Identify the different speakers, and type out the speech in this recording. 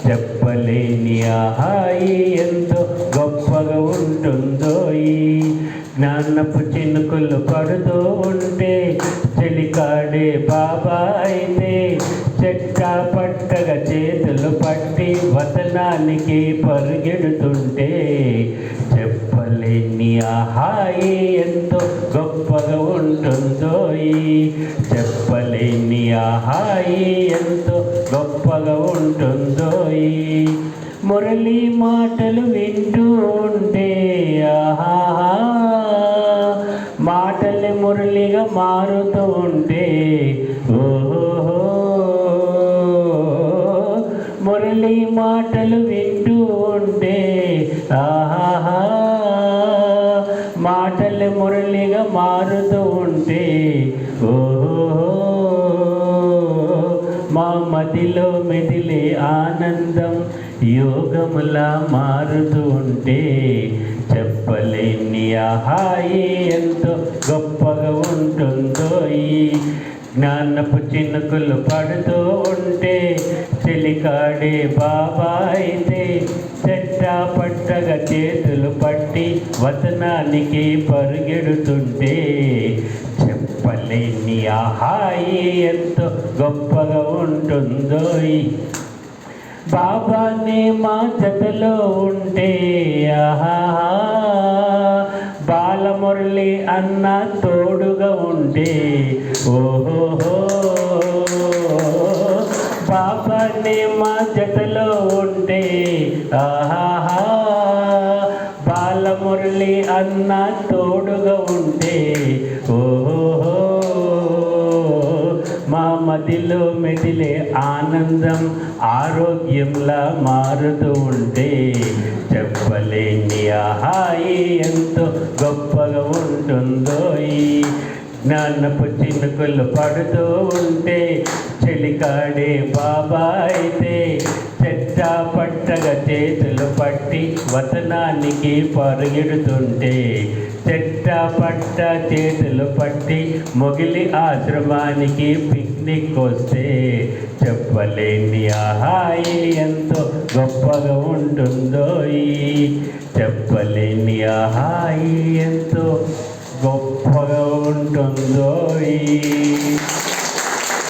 Speaker 1: చెప్పలేని ఆ హాయి ఎంతో గొప్పగా ఉంటుందో జ్ఞానపు చినుకులు పడుతూ ఉంటే చెలికాడే బాబా అయితే చెట్ట పట్టగా చేతులు పట్టి వతనానికి పరుగెడుతుంటే చెప్పలేని ఆ హాయి ఎంతో గొప్పగా ఉంటుందో చెప్పలేని ఆ హాయి ఎంతో గొప్పగా ఉంటుందో మురళి మాటలు వింటూ ఉంటే ఆహా మాటలు మురళిగా మారుతూ ఉంటే ఓహో మురళి మాటలు వింటూ ఉంటే ఆహా మాటలు మురళిగా మారుతూ ఉంటే ఓహో మా మదిలో మెదిలే ఆనందం యోగములా మారుతూ ఉంటే చెప్పలేని ఆ హాయి ఎంతో గొప్పగా ఉంటుందో జ్ఞానపు చినుకులు పడుతూ ఉంటే చెలికాడే బాబా అయితే చెట్ట పట్టగా చేతులు పట్టి వతనానికి పరుగెడుతుంటే చెప్పలేని ఆ హాయి ఎంతో గొప్పగా ఉంటుందో బాబానే మా జతలో ఉంటే ఆహా బాలమురళి అన్న తోడుగా ఉంటే ఓహో బాబానే మా జతలో ఉంటే ఆహా బాలమురళి అన్న తోడుగా ఉంటే ఓహో మా మదిలో మెదిలే ఆనందం ఆరోగ్యంలా మారుతూ ఉంటే చెప్పలేని ఆ హాయి ఎంతో గొప్పగా ఉంటుందో జ్ఞానపు చినుకులు పడుతూ ఉంటే చెలికాడే బాబా అయితే చెట్ట పట్టగా చేతులు పట్టి వతనానికి పరుగెడుతుంటే చెట్ట పట్ట చేతులు పట్టి మొగిలి ఆశ్రమానికి పిక్నిక్ వస్తే చెప్పలేని ఆ హాయి ఎంతో గొప్పగా ఉంటుందో చెప్పలేని ఆ హాయి ఎంతో గొప్పగా ఉంటుందో